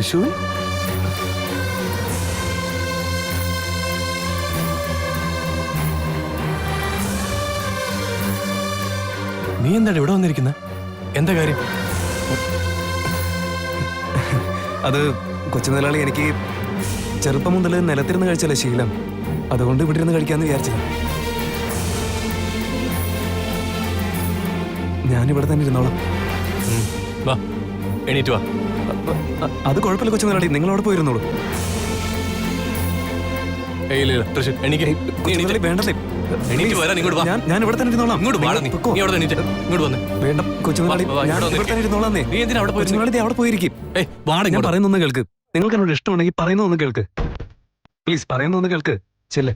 തൃശ്ശൂർ? നീ എന്താണ് ഇവിടെ വന്നിരിക്കുന്ന? എന്താ കാര്യം? അത് കൊച്ചുമുതലാളി, എനിക്ക് ചെറുപ്പം മുതൽ നിലത്തിരുന്ന് കഴിച്ചല്ലേ ശീലം. അതുകൊണ്ട് ഇവിടെ ഇരുന്ന് കഴിക്കാന്ന് വിചാരിച്ചത്. ഞാനിവിടെ തന്നെ ഇരുന്നോളാം. വാ, എണീറ്റ് വാ. അത് കുഴപ്പമില്ല കൊച്ചുമുതലാളി, നിങ്ങളവിടെ പോയിരുന്നോളൂ. ഞാൻ ഇവിടെ തന്നെ ഇരുന്നോളാം. വേണ്ട കൊച്ചുമുതലാളി, ഞാൻ ഇവിടെ തന്നെ ഇരുന്നോളാന്നേ. കൊച്ചുമുതലാളി അവിടെ പോയിരിക്കും. ഞാൻ പറയുന്നൊന്ന് കേൾക്ക്. നിങ്ങൾക്ക് എന്നോട് ഇഷ്ടമുണ്ടെങ്കിൽ പറയുന്നൊന്ന് കേൾക്ക്. പ്ലീസ് പറയുന്നൊന്ന് കേൾക്ക്. ചെല്ലേ.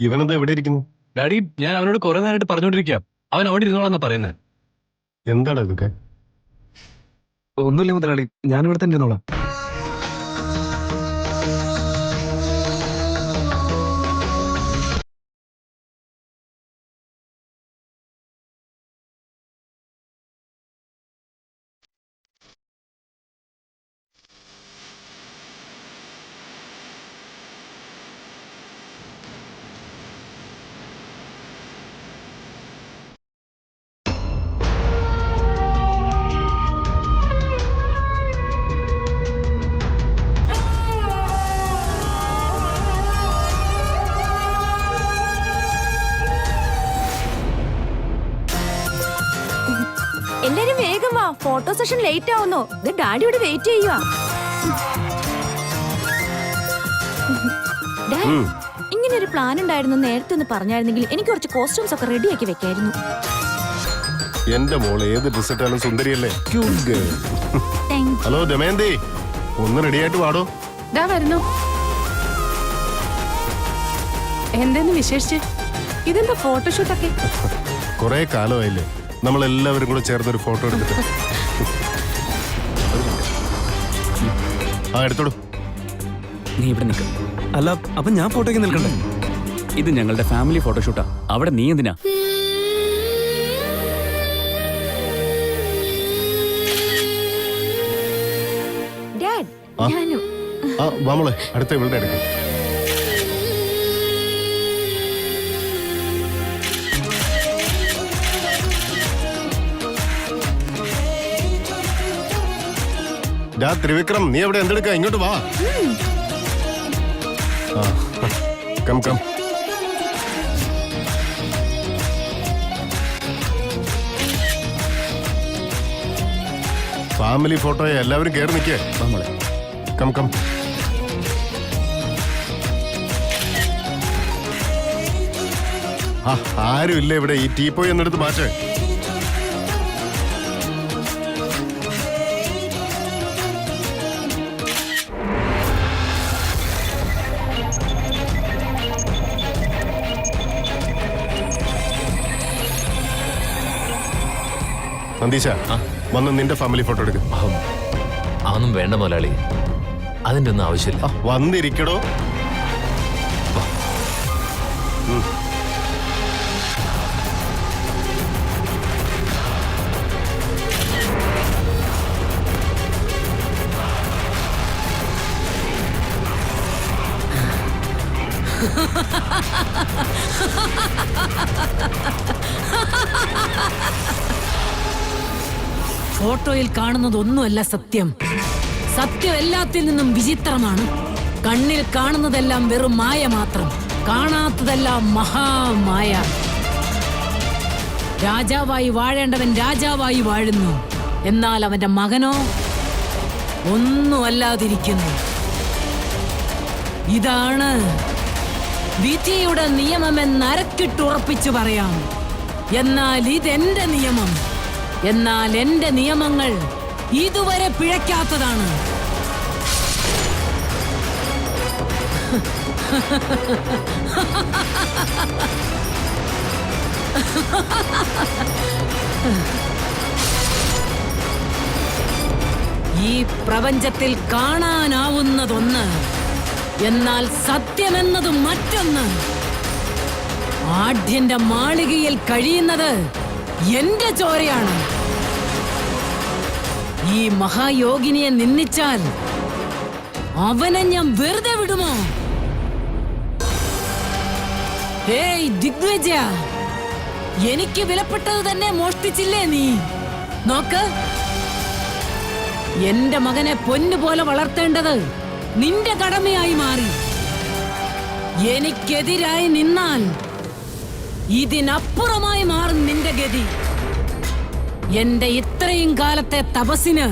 ഇവനെന്താ എവിടെ ഇരിക്കുന്നു? ഡാഡി, ഞാൻ അവനോട് കുറെ നേരമായിട്ട് പറഞ്ഞോണ്ടിരിക്കാം. അവൻ അവിടെ ഇരുന്നോളാന്നാ പറയുന്നത്. എന്താടാ ഇതൊക്കെ? ഒന്നുമില്ല മുതലാളി, ഞാൻ ഇവിടെ തന്നെ ഇരുന്നോളാം. എല്ലാരും വേഗം വാ, ഫോട്ടോ സെഷൻ ലേറ്റ് ആവുന്നു. ഇത് ഡാഡി ഇവിടെ വെയിറ്റ് ചെയ്യുവാ. ഇങ്ങനെ ഒരു പ്ലാൻ ഉണ്ടായിരുന്നു നേരത്തെ ഒന്ന് പറഞ്ഞായിരുന്നെങ്കിൽ എനിക്ക് കുറച്ച് കോസ്റ്റ്യൂംസ് ഒക്കെ റെഡിയാക്കി വെക്കായിരുന്നു. എന്റെ മോള് ഏത് ഡ്രസ് ഇട്ടാലും സുന്ദരിയല്ലേ? ഹലോ ദമയന്തി, ഒന്ന് റെഡിയായിട്ട് പാടോ. വരുന്നു. എന്തെന്ന് വിശേഷിച്ച്? ഇതെന്താ ഫോട്ടോഷൂട്ടൊക്കെ? കൊറേ കാലമായില്ലേ നമ്മളെല്ലാവരും കൂടെ ചേർന്നൊരു ഫോട്ടോ എടുത്തിട്ട്. ആ എടുത്തോളൂ. നീ ഇവിടെ നിൽക്ക. അല്ല, അപ്പൊ ഞാൻ ഫോട്ടോയ്ക്ക് നിൽക്കണ്ടേ? ഇത് ഞങ്ങളുടെ ഫാമിലി ഫോട്ടോഷൂട്ടാ. അവിടെ നീ എന്തിനാ? ഡാഡ്, ഞാനും. വാമോളെ, അടുത്ത ഇവളുടെ എടുക്കും. ത്രിവിക്രം, നീ എവിടെ എന്തെടുക്ക? ഇങ്ങോട്ട് വാ. Come come. ഫാമിലി ഫോട്ടോയെ എല്ലാവരും കയറി നിൽക്കേ. Come come. ആരും ഇല്ല ഇവിടെ. ഈ ടീപ്പോയി എന്നെടുത്ത് മാറ്റേ. നന്ദീശ, വന്ന് നിന്റെ ഫാമിലി ഫോട്ടോ എടുക്കും. അതൊന്നും വേണ്ട മുതലാളി, അതിന്റെ ഒന്നും ആവശ്യമില്ല. വന്നിരിക്കടോ. ഫോട്ടോയിൽ കാണുന്നതൊന്നുമല്ല സത്യം. സത്യം എല്ലാത്തിൽ നിന്നും വിചിത്രമാണ്. കണ്ണിൽ കാണുന്നതെല്ലാം വെറും മായ മാത്രം, കാണാത്തതെല്ലാം മഹാമായ. രാജാവായി വാഴേണ്ടവൻ രാജാവായി വാഴുന്നു, എന്നാൽ അവന്റെ മകനോ ഒന്നുമല്ലാതിരിക്കുന്നു. ഇതാണ് വിധിയുടെ നിയമമെന്ന് അരക്കിട്ടുറപ്പിച്ചു പറയാം. എന്നാൽ ഇതെന്റെ നിയമം. എന്നാൽ എന്റെ നിയമങ്ങൾ ഇതുവരെ പിഴയ്ക്കാത്തതാണ്. ഈ പ്രപഞ്ചത്തിൽ കാണാനാവുന്നതൊന്ന്, എന്നാൽ സത്യമെന്നത് മറ്റൊന്ന്. ആഢ്യന്റെ മാളികയിൽ കഴിയുന്നത് എന്റെ ചോരയാണ്. ഈ മഹായോഗിനിയെ നിന്ദിച്ചാൽ അവനെ ഞാൻ വെറുതെ വിടുമോ? ഹേയ് ദിഗ്വിജയ, എനിക്ക് വിലപ്പെട്ടത് തന്നെ മോഷ്ടിച്ചില്ലേ നീ? നോക്ക്, എന്റെ മകനെ പൊന്നുപോലെ വളർത്തേണ്ടത് നിന്റെ കടമയായി മാറി. എനിക്കെതിരായി നിന്നാൽ ഇതിനപ്പുറമായി മാറും നിന്റെ ഗതി. എന്റെ ഇത്രയും കാലത്തെ തപസ്സിന്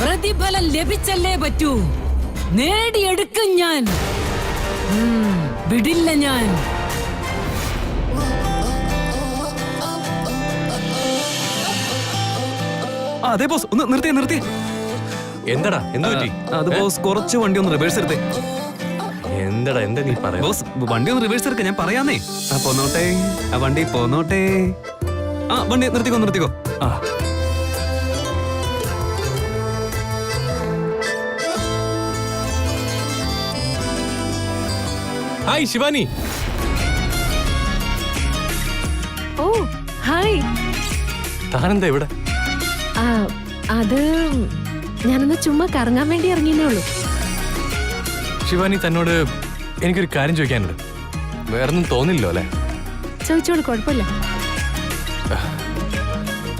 പ്രതിഫലം ലഭിച്ചല്ലേ പറ്റൂ. നേടിയെടുക്കും ഞാൻ, വിടില്ല ഞാൻ. അതെ ബോസ്, ഒന്ന് നിർത്തി. എന്താടാ എന്ത് പറ്റി? അത് ബോസ്, കുറച്ച് വണ്ടി ഒന്ന് റിവേഴ്സ് എടുത്തേ. എന്താടാ എന്താ നീ പറയാ? ബോസ്, വണ്ടി ഒന്ന് റിവേഴ്സ് എടുക്ക, ഞാൻ പറയാന്നേ. പോന്നോട്ടെ, ആ വണ്ടി പോന്നോട്ടെ. ആ വണ്ടി നിർത്തിക്കോ. ആ ഹായ് ശിവാനി. ഓ ഹായ്. താനെന്താ ഇവിടെ? അത് ഞാനൊന്ന് ചുമ്മാ കറങ്ങാൻ വേണ്ടി ഇറങ്ങിയേ ഉള്ളൂ. ശിവാനി, തന്നോട് എനിക്കൊരു കാര്യം ചോദിക്കാനുണ്ട്. വേറൊന്നും തോന്നില്ലോ അല്ലേ? ചോദിച്ചോളൂ, കുഴപ്പമില്ല.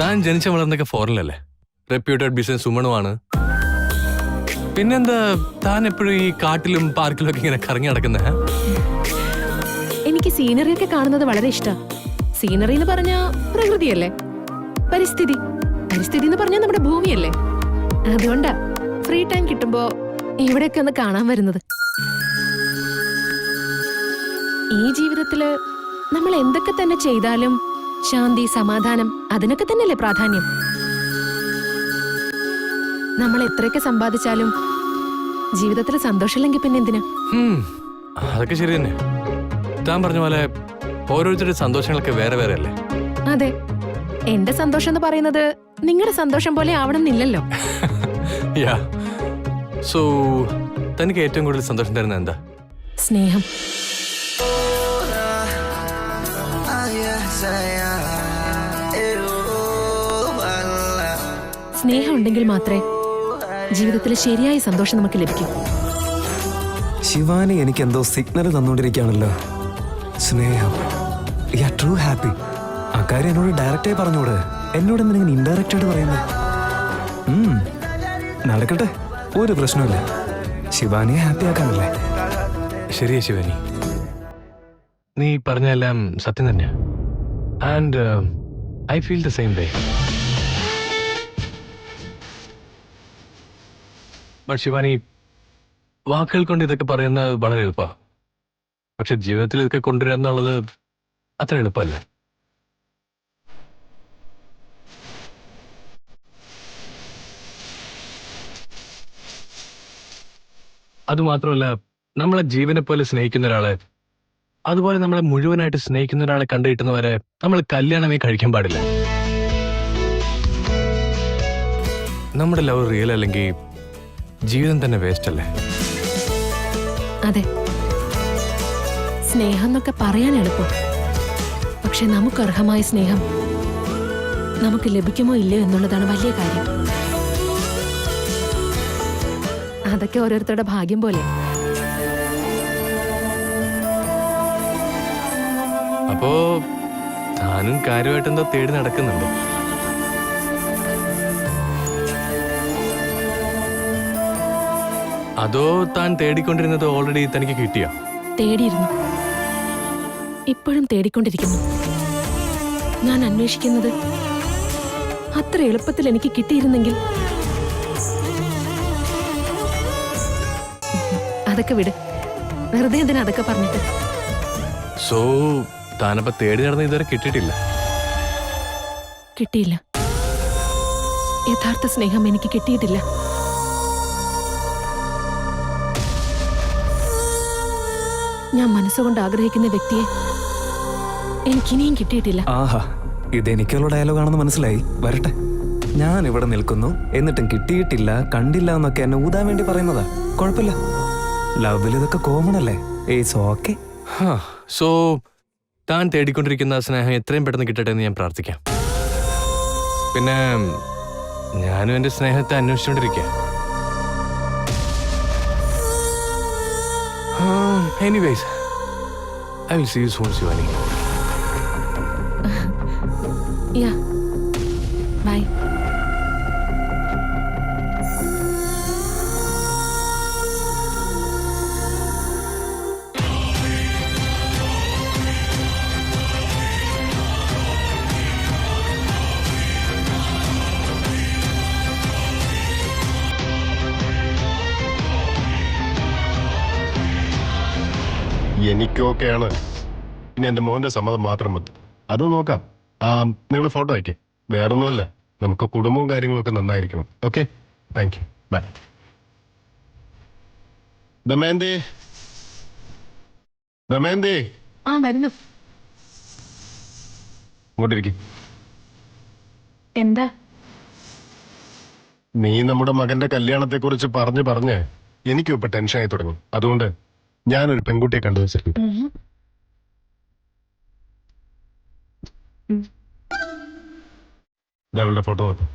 താൻ ജനിച്ച വളർന്നൊക്കെ ഫോറിനിലല്ലേ? Reputed business വുമണുമാണ്. പിന്നെന്താ താൻ എപ്പോഴും ഈ കാട്ടിലും പാർക്കിലും ഒക്കെ ഇങ്ങനെ കറങ്ങി നടക്കുന്നേ? എനിക്ക് സീനറി ഒക്കെ കാണുന്നത് വളരെ ഇഷ്ടം. സീനറി എന്ന് പറഞ്ഞാ പ്രകൃതിയല്ലേ, പരിസ്ഥിതി എന്ന് പറഞ്ഞാൽ നമ്മുടെ ഭൂമിയല്ലേ. അതുകൊണ്ടാ ഫ്രീ ടൈം കിട്ടുമ്പോ ഇവിടെയൊക്കെ ഒന്ന് കാണാൻ വരുന്നത്. ഈ ജീവിതത്തില് നമ്മൾ എന്തൊക്കെ തന്നെ ചെയ്താലും ശാന്തി, സമാധാനം, അതിനൊക്കെ തന്നെയല്ലേ പ്രാധാന്യം. നമ്മൾ എത്രയൊക്കെ സമ്പാദിച്ചാലും ജീവിതത്തിൽ സന്തോഷമില്ലെങ്കിൽ പിന്നെ എന്തിനാ? അതൊക്കെ ശരി തന്നെ. താൻ പറഞ്ഞ പോലെ ഓരോരുത്തരുടെ സന്തോഷങ്ങളൊക്കെ വേറെ വേറെ അല്ലേ? അതെ, എന്റെ സന്തോഷം എന്ന് പറയുന്നത് നിങ്ങളുടെ സന്തോഷം പോലെ ആവണമെന്നില്ലല്ലോ. യാ, സോ തനിക്ക് ഏറ്റവും കൂടുതൽ സന്തോഷം തരുന്നത് എന്താ? സ്നേഹം. സ്നേഹം ഉണ്ടെങ്കിൽ മാത്രമേ ജീവിതത്തിൽ ശരിയായ സന്തോഷം നമുക്ക് ലഭിക്കൂ. ശിവാനി എനിക്ക് എന്തോ സിഗ്നൽ തന്നുകൊണ്ടിരിക്കുകയാണല്ലോ. സ്നേഹം, ട്രൂ ഹാപ്പി. ആ കാര്യം എന്നോട് ഡയറക്റ്റായി പറഞ്ഞോട്. എന്നോട് എന്തെങ്കിലും ഇൻഡയറക്റ്റ് ആയിട്ട് പറയുന്നത്? നടക്കട്ടെ, ഒരു പ്രശ്നമില്ല. ശിവാനിയെ ഹാപ്പി ആക്കാനല്ലേ? ശരിയാ ശിവാനി, നീ പറഞ്ഞെല്ലാം സത്യം തന്നെയാ. And I feel the same way. But Shivani, വാക്കുകൾ കൊണ്ട് ഇതൊക്കെ പറയുന്നത് വളരെ എളുപ്പമാണ്. പക്ഷെ ജീവിതത്തിൽ ഇതൊക്കെ കൊണ്ടുവരിക എന്നുള്ളത് അത്ര എളുപ്പമല്ല. അതുമാത്രമല്ല, നമ്മളെ ജീവനെ പോലെ സ്നേഹിക്കുന്ന ഒരാളെ, അതുപോലെ നമ്മളെ മുഴുവനായിട്ട് സ്നേഹിക്കുന്ന ഒരാളെ കണ്ടുകിട്ടുന്നവരെ നമ്മൾ കല്യാണമേ കഴിക്കാൻ പാടില്ല. നമ്മുടെ ലവ് റിയൽ അല്ലെങ്കിൽ ജീവിതം തന്നെ വേസ്റ്റ് അല്ലേ? അതെ, സ്നേഹം എന്നൊക്കെ പറയാൻ എളുപ്പം. പക്ഷെ നമുക്ക് അർഹമായ സ്നേഹം നമുക്ക് ലഭിക്കുമോ ഇല്ലയോ എന്നുള്ളതാണ് വലിയ കാര്യം. അതൊക്കെ ഓരോരുത്തരുടെ ഭാഗ്യം പോലെ. അപ്പോ താനും കാര്യമായിട്ട് എന്തോ തേടി നടക്കുന്നുണ്ട്. അതോ താൻ തേടിക്കൊണ്ടിരുന്നത് ഓൾറെഡി തനിക്ക് കിട്ടിയോ? തേടിയിരുന്നു, ഇപ്പോഴും തേടിക്കൊണ്ടിരിക്കുന്നു. ഞാൻ അന്വേഷിക്കുന്നത് അത്ര എളുപ്പത്തിൽ എനിക്ക് കിട്ടിയിരുന്നെങ്കിൽ. അതൊക്കെ വിട്, വെറുതെ എന്തിനാ അതൊക്കെ പറഞ്ഞിട്ട്? സോ താനപ്പോ തേടി നടന്ന ഇതുവരെ കിട്ടിയിട്ടില്ല? കിട്ടിയില്ല. യഥാർത്ഥ സ്നേഹം എനിക്ക് കിട്ടിയിട്ടില്ല. ഞാൻ മനസ്സുകൊണ്ട് ആഗ്രഹിക്കുന്ന വ്യക്തിയെ എനിക്കിനിയും കിട്ടിയിട്ടില്ല. ആഹാ, ഇതെനിക്കുള്ള ഡയലോഗാണെന്ന് മനസ്സിലായി. വരട്ടെ. ഞാൻ ഇവിടെ നിൽക്കുന്നു എന്നിട്ടും കിട്ടിയിട്ടില്ല കണ്ടില്ല എന്നൊക്കെ എന്നെ ഊതാൻ വേണ്ടി പറയുന്നതാ. കുഴപ്പമില്ല, ലവിൽ ഇതൊക്കെ കോമൺ അല്ലേ. Ace okay. സോ താൻ തേടിക്കൊണ്ടിരിക്കുന്ന ആ സ്നേഹം എത്രയും പെട്ടെന്ന് കിട്ടട്ടെ എന്ന് ഞാൻ പ്രാർത്ഥിക്കാം. പിന്നെ ഞാനും എന്റെ സ്നേഹത്തെ അന്വേഷിച്ചുകൊണ്ടിരിക്കുക. Anyways I will see you soon Shivani. Yeah bye. എനിക്കൊക്കെയാണ്. ഇനി എന്റെ മോന്റെ സമ്മതം മാത്രം മതി. അത് നോക്കാം. നിങ്ങൾ ഫോട്ടോ അയക്കേ. വേറൊന്നുമല്ല, നമുക്ക് കുടുംബവും കാര്യങ്ങളും ഒക്കെ നന്നായിരിക്കണം. Okay, thank you, bye. Damayanti, Damayanti, ആ വരുന്നു. ഇങ്ങോട്ടിരിക്കും. എന്താ? നീ നമ്മുടെ മകന്റെ കല്യാണത്തെ കുറിച്ച് പറഞ്ഞ് എനിക്കും ഇപ്പൊ ടെൻഷനായി തുടങ്ങി. അതുകൊണ്ട് ഞാനൊരു പെൺകുട്ടിയെ കണ്ടുവച്ചിട്ടുണ്ട്. അവളുടെ ഫോട്ടോ നോക്കാം.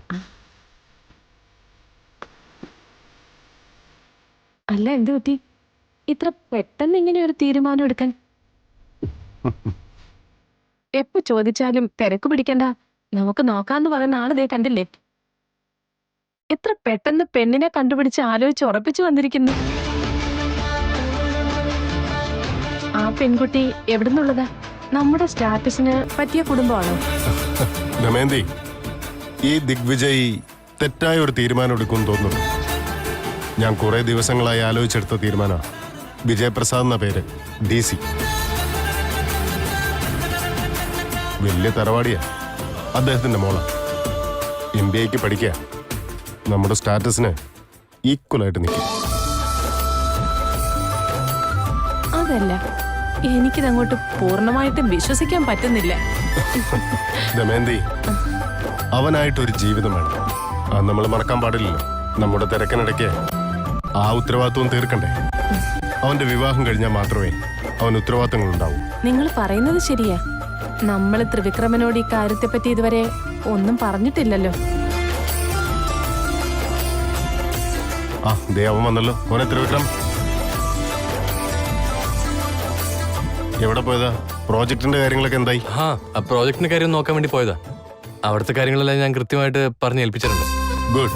അല്ല, എന്ത് പറ്റി ഇത്ര പെട്ടെന്ന് ഇങ്ങനെ ഒരു തീരുമാനം എടുക്കാൻ? എപ്പോ ചോദിച്ചാലും തിരക്ക് പിടിക്കണ്ട, നമുക്ക് നോക്കാന്ന് പറയുന്ന ആള് ദേ കണ്ടില്ലേ. എത്ര പെട്ടെന്ന് പെണ്ണിനെ കണ്ടുപിടിച്ച് ആലോചിച്ച് ഉറപ്പിച്ചു വന്നിരിക്കുന്നു. ആ പെൺകുട്ടി എവിടുന്നുള്ളതാ? നമ്മുടെ സ്റ്റാറ്റസിന് പറ്റിയ കുടുംബമാണോ? ദമയന്തി, ഈ ദിഗ്വിജയ് തെറ്റായ ഒരു തീരുമാനം എടുക്കുമെന്ന് തോന്നുന്നു. ഞാൻ കുറെ ദിവസങ്ങളായി ആലോചിച്ചെടുത്ത തീരുമാനമാണ്. വിജയപ്രസാദ് എന്ന പേര്, DC. വലിയ തറവാടിയാ. അദ്ദേഹത്തിന്റെ മോള MBAക്ക് പഠിക്കുക. നമ്മുടെ സ്റ്റാറ്റസിന് ഈക്വലായിട്ട് നിൽക്കും. അതല്ല, എനിക്കിതങ്ങോട്ട് പൂർണ്ണമായിട്ടും വിശ്വസിക്കാൻ പറ്റുന്നില്ല. ദമയന്തി, അവനായിട്ടൊരു ജീവിതം വേണം. അത് നമ്മൾ മറക്കാൻ പാടില്ലല്ലോ. നമ്മുടെ തിരക്കിനിടയ്ക്ക് ആ ഉത്തരവാദിത്വം തീർക്കണ്ടേ. അവന്റെ വിവാഹം കഴിഞ്ഞാൽ മാത്രമേ അവന് ഉത്തരവാദിത്തങ്ങൾ ഉണ്ടാവൂ. നിങ്ങൾ പറയുന്നത് ശരിയാ. നമ്മൾ ത്രിവിക്രമനോട് ഈ കാര്യത്തെ പറ്റി ഇതുവരെ ഒന്നും പറഞ്ഞിട്ടില്ലല്ലോ. ദേ അവൻ വന്നല്ലോ. മോനെ ത്രിവിക്രം, എവിടെ പോയതാ? പ്രോജക്ടിന്റെ കാര്യങ്ങളൊക്കെ എന്തായി? ആ പ്രോജക്ടിന്റെ കാര്യം നോക്കാൻ വേണ്ടി പോയതാ. അവിടുത്തെ കാര്യങ്ങളെല്ലാം ഞാൻ കൃത്യമായിട്ട് പറഞ്ഞ് ഏൽപ്പിച്ചിട്ടുണ്ട്. ഗുഡ്.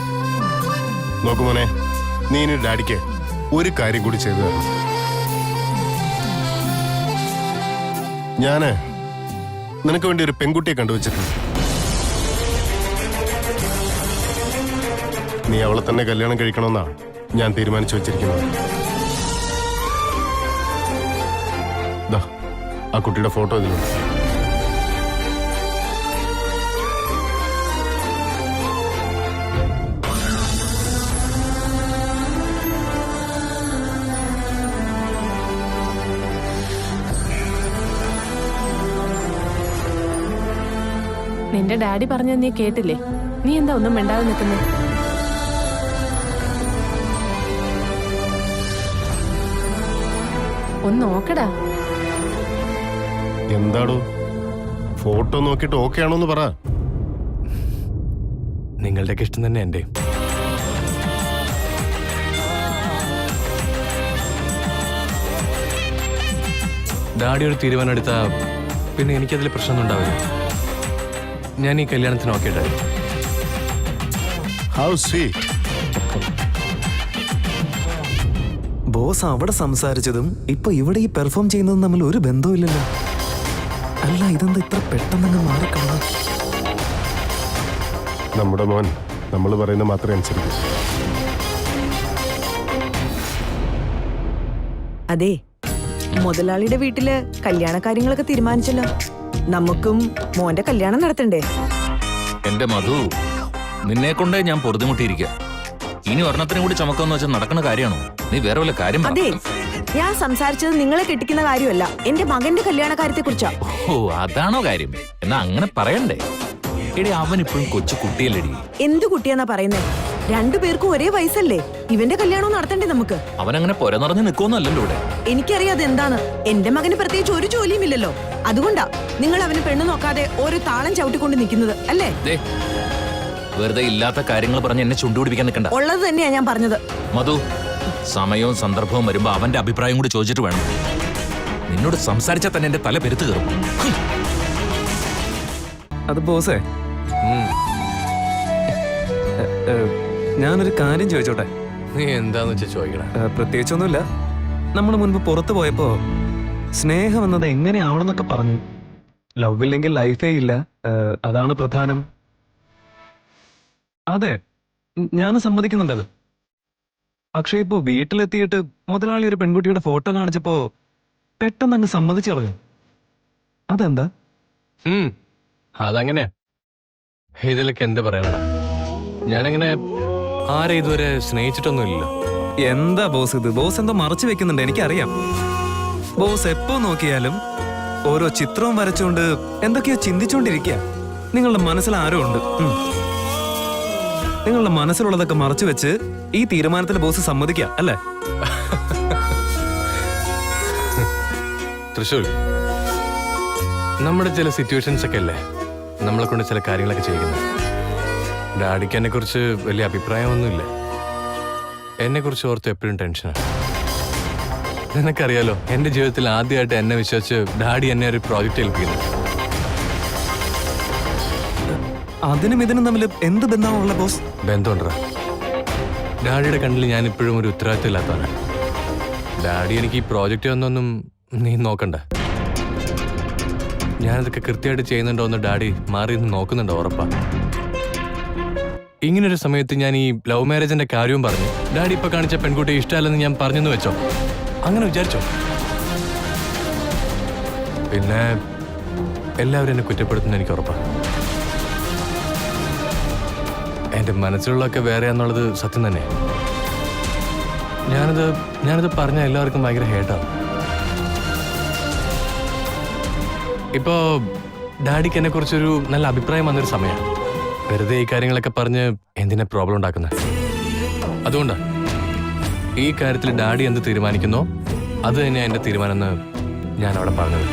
നോക്കു മോനെ, നീ ഇനി ഡാഡിക്ക് ഒരു കാര്യം കൂടി ചെയ്തു തരണം. ഞാന് നിനക്ക് വേണ്ടി ഒരു പെൺകുട്ടിയെ കണ്ടുവച്ചിട്ടുണ്ട്. നീ അവളെ തന്നെ കല്യാണം കഴിക്കണമെന്നാ ഞാൻ തീരുമാനിച്ചു വെച്ചിരിക്കുന്നത്. ദാ, ആ കുട്ടിയുടെ ഫോട്ടോ ഇതിലുണ്ട്. നിന്റെ ഡാഡി പറഞ്ഞത് നീ കേട്ടില്ലേ? നീ എന്താ ഒന്നും മിണ്ടാതെ നിൽക്കുന്നേ? ഒന്ന് നോക്കടാ. എന്താടോ, ഫോട്ടോ നോക്കിയിട്ട് ഓക്കെ ആണോന്ന് പറ. നിങ്ങളുടെയൊക്കെ ഇഷ്ടം തന്നെ എൻ്റെ. ഡാഡി ഒരു തീരുമാനം എടുത്താ പിന്നെ എനിക്കതിൽ പ്രശ്നമൊന്നും ഉണ്ടാവില്ല. ഞാൻ ഈ കല്യാണത്തിന് okay daddy. How sweet. Boss അവിടെ സംസാരിച്ചതും ഇപ്പൊ ഇവിടെ ഈ പെർഫോം ചെയ്യുന്നതും തമ്മിൽ ഒരു ബന്ധവുമില്ലല്ലോ. അല്ല, ഇതെന്താ ഇത്ര പെട്ടെന്ന് മാറിക്കളഞ്ഞു? നമ്മുടെ മോൻ നമ്മൾ പറയുന്നത് മാത്രമേ അനുസരിക്കൂ. അതെ, മുതലാളിയുടെ വീട്ടില് കല്യാണ കാര്യങ്ങളൊക്കെ തീരുമാനിച്ചല്ലോ. നമുക്കും മോന്റെ കല്യാണം നടത്തണ്ടേ? എന്റെ മധു, നിന്നെ കൊണ്ടേ ഞാൻ പൊറുതിമുട്ടിയിരിക്കുക. ഇനി ഒരെണ്ണത്തിനും കൂടി ചുമക്കാന്ന് വെച്ചാൽ നടക്കുന്ന കാര്യമാണോ? നീ വേറെ വല്ല കാര്യം പറ. അതെ, ഞാൻ സംസാരിച്ചത് നിങ്ങളെ കെട്ടിക്കുന്ന കാര്യമല്ല, എന്റെ മകന്റെ കല്യാണ കാര്യത്തെ കുറിച്ചാ. ഓ, അതാണോ കാര്യം? എന്നാ അങ്ങനെ പറയണ്ടേ. എടി അവൻ ഇപ്പോഴും കൊച്ചു കുട്ടിയല്ലടി. എന്ത് കുട്ടിയാന്നാ പറയുന്നേ? രണ്ടുപേർക്കും ഒരേ വയസ്സല്ലേ? ഇവന്റെ കല്യാണം നടത്തണ്ടേ നമുക്ക്? അവനങ്ങനെ പൊര നിറഞ്ഞു നിൽക്കുമെന്നല്ലല്ലോ ഇവിടെ. എനിക്കറിയാതെ എന്താണ്. എന്റെ മകന് പ്രത്യേകിച്ച് ഒരു ജോലിയും ഇല്ലല്ലോ. അതുകൊണ്ടാ നിങ്ങൾ അവന് പെണ്ണു നോക്കാതെ ഓരോ താളം ചവിട്ടിക്കൊണ്ട് നിൽക്കുന്നത് അല്ലേ? ദേ, വെറുതെ ഇല്ലാത്ത കാര്യങ്ങൾ പറഞ്ഞ് എന്നെ ചുണ്ടുപിടിപ്പിക്കാൻ നിൽക്കണ്ട. ഉള്ളത് തന്നെയാ ഞാൻ പറഞ്ഞത്. മധു, സമയവും സന്ദർഭവും വരുമ്പോ അവന്റെ അഭിപ്രായം കൂടി ചോദിച്ചിട്ട് വേണം. നിന്നോട് സംസാരിച്ചാൽ തന്നെ എന്റെ തല പെരുത്ത് കയറും. അത് ബോസേ, ഉം. ഞാനൊരു കാര്യം ചോദിച്ചോട്ടെ? നീ എന്താന്ന് വെച്ചാ ചോദിക്കണേ. പ്രത്യേകിച്ചൊന്നുമില്ല. നമ്മൾ മുൻപ് പുറത്തു പോയപ്പോ സ്നേഹം എന്നത് എങ്ങനെയാവണമെന്നൊക്കെ പറഞ്ഞു. ലവ് ഇല്ലെങ്കിൽ ലൈഫേ ഇല്ല, അതാണ് പ്രധാനം. അതെ, ഞാൻ സമ്മതിക്കുന്നുണ്ടത്. പക്ഷെ ഇപ്പോ വീട്ടിലെത്തിയിട്ട് മുതലാളി ഒരു പെൺകുട്ടിയുടെ ഫോട്ടോ കാണിച്ചപ്പോ പെട്ടെന്ന് അങ്ങ് സമ്മതിച്ചു കളഞ്ഞു. അതെന്താ? അതങ്ങനെ ഇതിലൊക്കെ എന്ത് പറയണ? ഞാനങ്ങനെ ആരെ ഇതുവരെ സ്നേഹിച്ചിട്ടൊന്നുമില്ലല്ലോ. എന്താ ബോസ് ഇത്? ബോസ് എന്തോ മറച്ചു വെക്കുന്നുണ്ട്, എനിക്കറിയാം. ബോസ് എപ്പോ നോക്കിയാലും ഓരോ ചിത്രവും വരച്ചുകൊണ്ട് എന്തൊക്കെയോ ചിന്തിച്ചുകൊണ്ടിരിക്കുക. നിങ്ങളുടെ മനസ്സിൽ ആരോ ഉണ്ട്. നിങ്ങളുടെ മനസ്സിലുള്ളതൊക്കെ മറച്ചു വെച്ച് ഈ തീരുമാനത്തിൽ ബോസ് സമ്മതിക്കുക അല്ലേ? തൃശ്ശൂർ, നമ്മുടെ ചില സിറ്റുവേഷൻസ് ഒക്കെ അല്ലേ നമ്മളെ കൊണ്ട് ചില കാര്യങ്ങളൊക്കെ ചെയ്യുന്നത്. ഡാഡിക്ക് എന്നെ കുറിച്ച് വലിയ അഭിപ്രായമൊന്നുമില്ല. എന്നെ കുറിച്ച് ഓർത്ത് എപ്പോഴും ടെൻഷനാണ്. നിനക്കറിയാലോ, എന്റെ ജീവിതത്തിൽ ആദ്യമായിട്ട് എന്നെ വിശ്വസിച്ച് ഡാഡി എന്നെ ഒരു പ്രോജക്റ്റ് ഏൽപ്പിക്കുന്നു. അതിനും ഇതിനും തമ്മിൽ എന്ത് ബന്ധമാണുള്ള ബോസ്? ബന്ധമുണ്ടാ? ഡാഡിയുടെ കണ്ണിൽ ഞാൻ ഇപ്പോഴും ഒരു ഉത്തരവാദിത്വം ഇല്ലാത്തവനാണ്. ഡാഡി എനിക്ക് ഈ പ്രോജക്റ്റ് ഒന്നൊന്നും നീ നോക്കണ്ട. ഞാനതൊക്കെ കൃത്യമായിട്ട് ചെയ്യുന്നുണ്ടോ എന്ന് ഡാഡി മാറി നിന്ന് നോക്കുന്നുണ്ടോ? ഉറപ്പാ. ഇങ്ങനൊരു സമയത്ത് ഞാൻ ഈ ലവ് മാരേജിന്റെ കാര്യവും പറഞ്ഞു. ഡാഡി ഇപ്പൊ കാണിച്ച പെൺകുട്ടി ഇഷ്ടമല്ലെന്ന് ഞാൻ പറഞ്ഞെന്ന് വെച്ചോ, അങ്ങനെ വിചാരിച്ചോ? പിന്നെ എല്ലാവരും എന്നെ കുറ്റപ്പെടുത്തുന്ന എനിക്ക് ഉറപ്പാ. എന്റെ മനസ്സിലുള്ളതൊക്കെ വേറെയാന്നുള്ളത് സത്യം തന്നെ. ഞാനത് പറഞ്ഞ എല്ലാവർക്കും ഭയങ്കര ഹേട്ടാവും. ഇപ്പോ ഡാഡിക്ക് എന്നെ കുറിച്ചൊരു നല്ല അഭിപ്രായം വന്നൊരു സമയമാണ്. വെറുതെ ഈ കാര്യങ്ങളൊക്കെ പറഞ്ഞ് എന്തിനാ പ്രോബ്ലം ഉണ്ടാക്കുന്നത്? അതുകൊണ്ടാ ഈ കാര്യത്തിൽ ഡാഡി എന്ത് തീരുമാനിക്കുന്നോ അത് തന്നെയാ എന്റെ തീരുമാനം എന്ന് ഞാൻ അവിടെ പറഞ്ഞത്.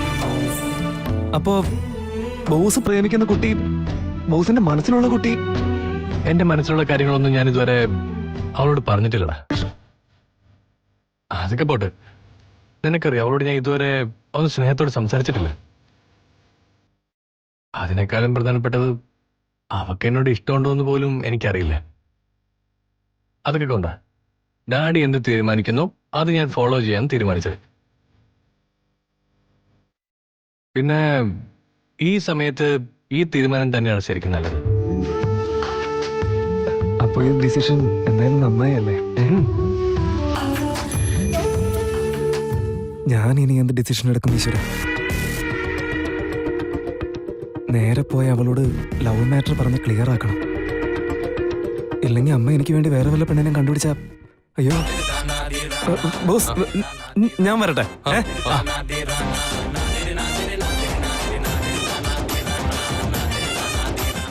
അപ്പോ ബോസ് പ്രേമിക്കുന്ന കുട്ടി ബോസിന്റെ മനസ്സിലുള്ള കുട്ടി? എന്റെ മനസ്സിലുള്ള കാര്യങ്ങളൊന്നും ഞാൻ ഇതുവരെ അവളോട് പറഞ്ഞിട്ടില്ലടാ. അതൊക്കെ പോട്ടെ, നിനക്കറിയാം അവളോട് ഞാൻ ഇതുവരെ ഒന്ന് സ്നേഹത്തോട് സംസാരിച്ചിട്ടില്ല. അതിനേക്കാളും പ്രധാനപ്പെട്ടത് അവക്ക് എന്നോട് ഇഷ്ടമുണ്ടോ എന്ന് പോലും എനിക്കറിയില്ല. അതൊക്കെ കൊണ്ടാ ഡാഡി എന്ത് തീരുമാനിക്കുന്നു അത് ഞാൻ ഫോളോ ചെയ്യാൻ തീരുമാനിച്ചത്. പിന്നെ ഈ സമയത്ത് ഈ തീരുമാനം തന്നെയാണ് ശരിക്കും നല്ലത്. അപ്പൊ ഈ ഡിസിഷൻ എന്തായാലും നന്നായല്ലേ? ഞാൻ ഇനി എന്ത് ഡിസിഷൻ എടുക്കും ഈശ്വര? നേരെ പോയി അവളോട് ലവ് മാറ്റർ പറഞ്ഞ് ക്ലിയർ ആക്കണം. ഇല്ലെങ്കിൽ അമ്മ എനിക്ക് വേണ്ടി വേറെ വല്ല പെണ്ണിനെ കണ്ടുപിടിച്ച അയ്യോ. ബോസ്, ഞാൻ വരട്ടെ.